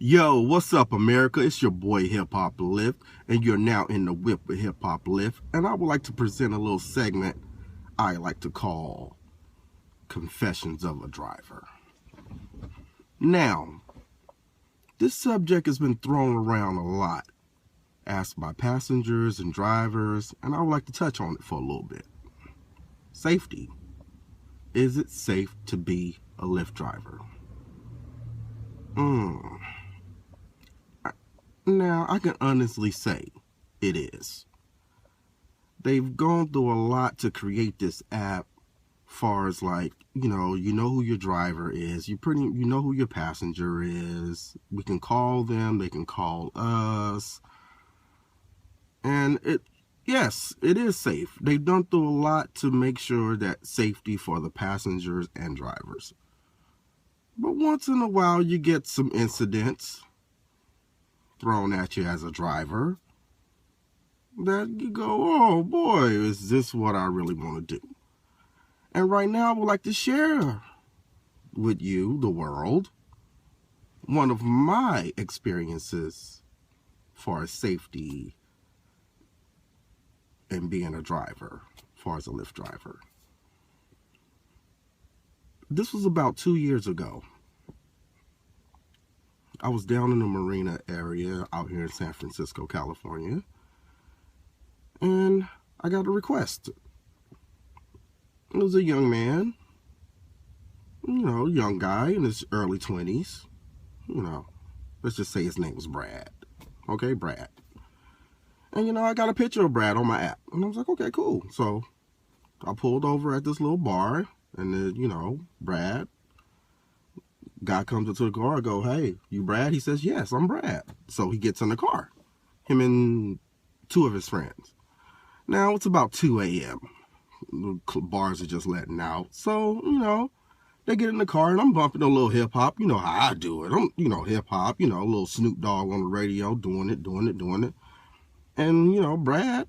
Yo, what's up, America? It's your boy Hiphoplyft, and you're now in the whip with Hiphoplyft. And I would like to present a little segment I like to call Confessions of a Driver. Now, this subject has been thrown around a lot, asked by passengers and drivers, and I would like to touch on it for a little bit. Safety. Is it safe to be a Lyft driver? Now, I can honestly say it is. They've gone through a lot to create this app, far as like, you know who your driver is, you know who your passenger is. We can call them, they can call us. And yes, it is safe. They've done through a lot to make sure that safety for the passengers and drivers. But once in a while you get some incidents thrown at you as a driver that you go, oh boy, is this what I really want to do? And right now I would like to share with you, the world, one of my experiences for safety and being a driver, as far as a Lyft driver. This was about 2 years ago. I was down in the marina area out here in San Francisco, California, and I got a request. It was a young man, young guy in his early 20s. Let's just say his name was Brad. Okay, Brad. And, I got a picture of Brad on my app. And I was like, okay, cool. So I pulled over at this little bar, and then, Brad. Guy comes into the car, I go, hey, you Brad? He says, yes, I'm Brad. So he gets in the car, him and two of his friends. Now, it's about 2 a.m. The bars are just letting out. So, they get in the car, and I'm bumping a little hip-hop. You know how I do it. I'm, hip-hop, a little Snoop Dogg on the radio, doing it. And, Brad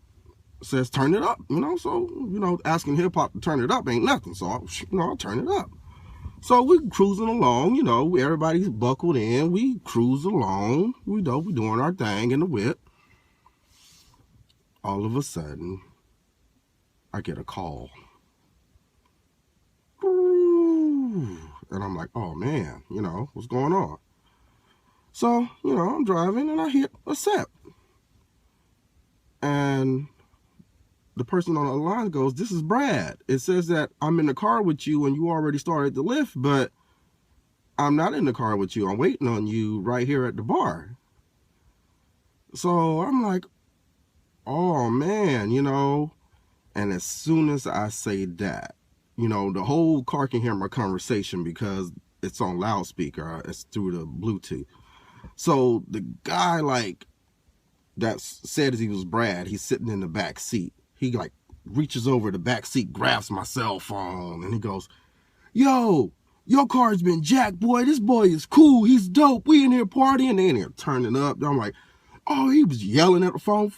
says, turn it up, So, asking hip-hop to turn it up ain't nothing. So, I'll turn it up. So we cruising along, everybody's buckled in. We cruise along, we doing our thing in the whip. All of a sudden, I get a call. And I'm like, oh man, what's going on? So, I'm driving and I hit accept. And the person on the line goes, this is Brad. It says that I'm in the car with you and you already started the Lyft, but I'm not in the car with you. I'm waiting on you right here at the bar. So I'm like, oh man, and as soon as I say that, the whole car can hear my conversation because it's on loudspeaker. It's through the Bluetooth. So the guy that said he was Brad, he's sitting in the back seat. He reaches over the back seat, grabs my cell phone, and he goes, yo, your car's been jacked, boy. This boy is cool. He's dope. We in here partying. They in here turning up. I'm like, oh, he was yelling at the phone.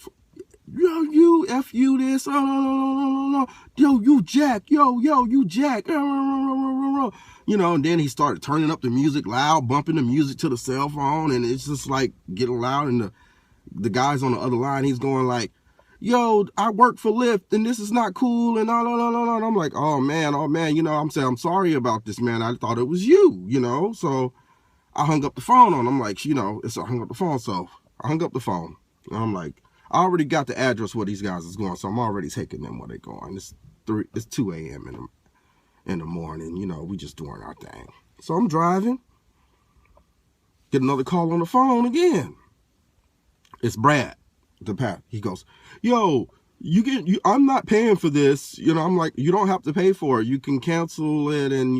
Yo, you, F you this. Oh, no. Yo, you jack. Yo, you jack. And then he started turning up the music loud, bumping the music to the cell phone. And it's just getting loud. And the guys on the other line, he's going like, yo, I work for Lyft and this is not cool and no. And I'm like, oh man, I'm saying, I'm sorry about this, man. I thought it was you, So I hung up the phone on him. I'm like, I hung up the phone. So I hung up the phone. And I'm like, I already got the address where these guys is going, so I'm already taking them where they're going. It's 2 a.m. in the morning, we just doing our thing. So I'm driving, get another call on the phone again. It's Brad. He goes, yo, I'm not paying for this. I'm like, you don't have to pay for it. You can cancel it and,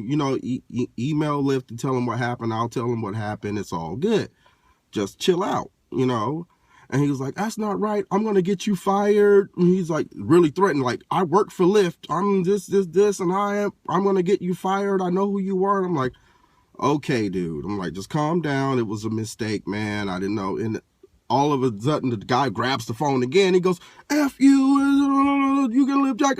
email Lyft and tell them what happened. I'll tell them what happened. It's all good. Just chill out, And he was like, that's not right. I'm going to get you fired. And he's really threatened. I work for Lyft. I'm this, and I'm going to get you fired. I know who you are. And I'm like, okay, dude. I'm like, just calm down. It was a mistake, man. I didn't know. And all of a sudden, the guy grabs the phone again. He goes, F you, you can live jack.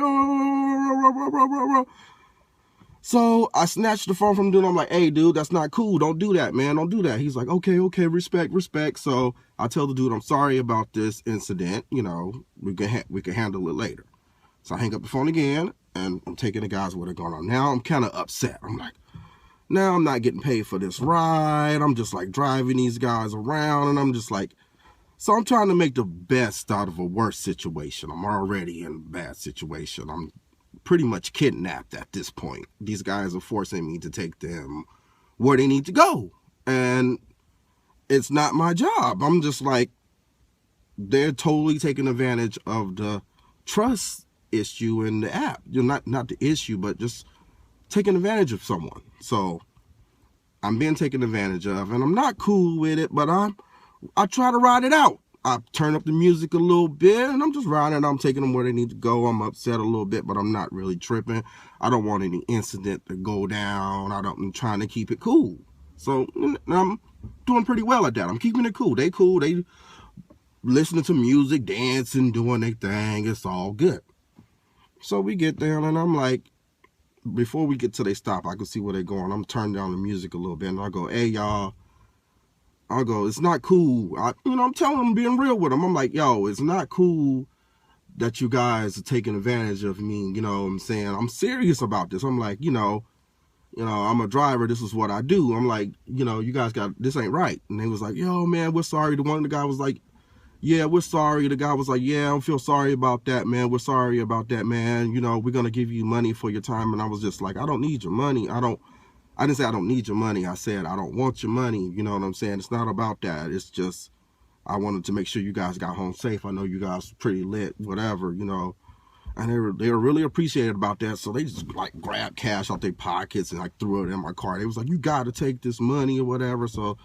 So I snatched the phone from dude. I'm like, hey, dude, that's not cool. Don't do that, man. Don't do that. He's like, okay, respect, respect. So I tell the dude, I'm sorry about this incident. You know, we can handle it later. So I hang up the phone again, and I'm taking the guys what are going on. Now I'm kind of upset. I'm like, now I'm not getting paid for this ride. I'm just like driving these guys around, and I'm just like, so I'm trying to make the best out of a worse situation. I'm already in a bad situation. I'm pretty much kidnapped at this point. These guys are forcing me to take them where they need to go. And it's not my job. I'm just like, they're totally taking advantage of the trust issue in the app. You're not the issue, but just taking advantage of someone. So I'm being taken advantage of, and I'm not cool with it, but I try to ride it out. I turn up the music a little bit, and I'm just riding. I'm taking them where they need to go. I'm upset a little bit, but I'm not really tripping. I don't want any incident to go down. I'm trying to keep it cool. So I'm doing pretty well at that. I'm keeping it cool. They cool. They listening to music, dancing, doing their thing. It's all good. So we get there, and I'm like, before we get to they stop, I can see where they're going. I'm turning down the music a little bit, and I go, hey, y'all. I'll go, it's not cool. I'm telling them, being real with them. I'm like, yo, it's not cool that you guys are taking advantage of me. You know what I'm saying? I'm serious about this. I'm like, I'm a driver. This is what I do. I'm like, you guys this ain't right. And they was like, yo, man, we're sorry. The guy was like, yeah, we're sorry. The guy was like, yeah, I don't feel sorry about that, man. We're sorry about that, man. We're going to give you money for your time. And I was just like, I don't need your money. I didn't say I don't need your money. I said I don't want your money. You know what I'm saying? It's not about that. It's just I wanted to make sure you guys got home safe. I know you guys were pretty lit, whatever, And they were really appreciated about that. So they just like grabbed cash out their pockets and like threw it in my car. They was like, you got to take this money or whatever. So,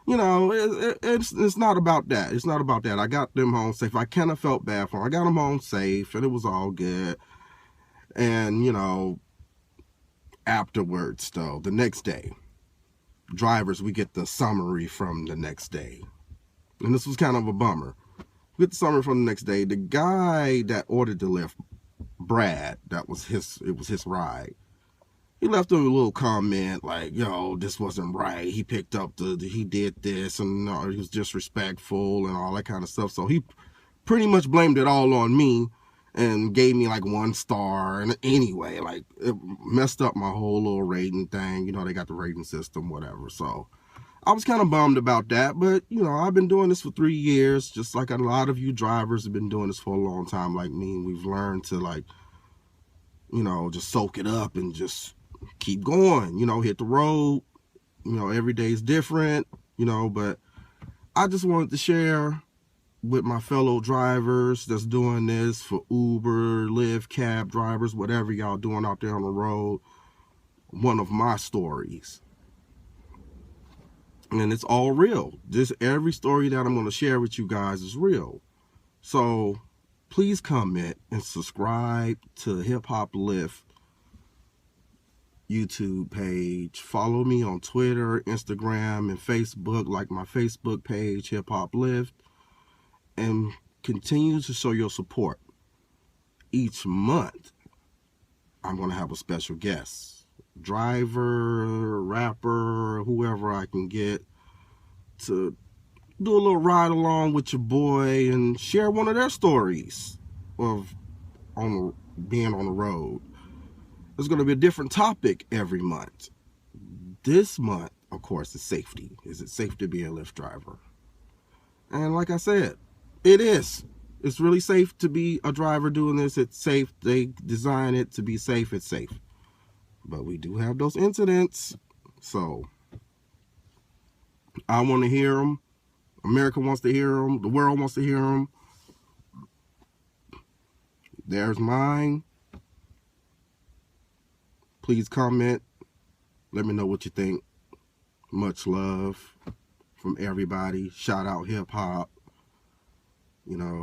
it's not about that. It's not about that. I got them home safe. I kind of felt bad for them. I got them home safe, and it was all good. And, afterwards, though, the next day, drivers, we get the summary from the next day. And this was kind of a bummer. We get the summary from the next day. The guy that ordered the Lyft, Brad, it was his ride. He left a little comment like, yo, this wasn't right. He picked up he did this, and he was disrespectful and all that kind of stuff. So he pretty much blamed it all on me and gave me like 1 star. And anyway, like, it messed up my whole little rating thing. They got the rating system, whatever. So I was kind of bummed about that. But, I've been doing this for 3 years, just like a lot of you drivers have been doing this for a long time like me. And we've learned to, like, just soak it up and just keep going, hit the road. Every day is different, but I just wanted to share with my fellow drivers that's doing this for Uber, Lyft, cab drivers, whatever y'all doing out there on the road, one of my stories. And it's all real. Just every story that I'm going to share with you guys is real. So please comment and subscribe to Hiphoplyft YouTube page. Follow me on Twitter, Instagram, and Facebook, like my Facebook page, Hiphoplyft. And continue to show your support. Each month, I'm going to have a special guest. Driver, rapper, whoever I can get to do a little ride along with your boy and share one of their stories of being on the road. There's going to be a different topic every month. This month, of course, is safety. Is it safe to be a Lyft driver? And like I said, it is. It's really safe to be a driver doing this. It's safe. They design it to be safe. It's safe. But we do have those incidents. So I want to hear them. America wants to hear them. The world wants to hear them. There's mine. Please comment. Let me know what you think. Much love from everybody. Shout out hip hop.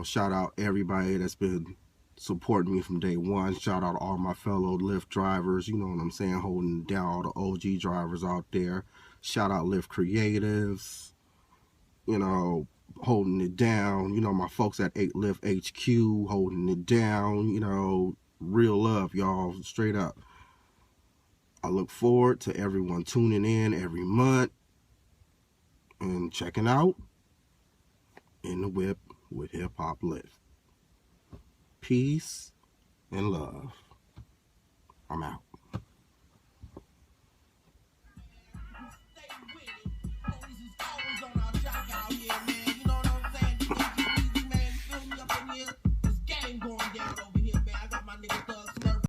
Shout out everybody that's been supporting me from day one. Shout out all my fellow Lyft drivers. You know what I'm saying? Holding down all the OG drivers out there. Shout out Lyft creatives. Holding it down. My folks at 8 Lyft HQ holding it down. Real love, y'all. Straight up. I look forward to everyone tuning in every month and checking out In the Whip with Hiphoplyft. Peace and love. I'm out.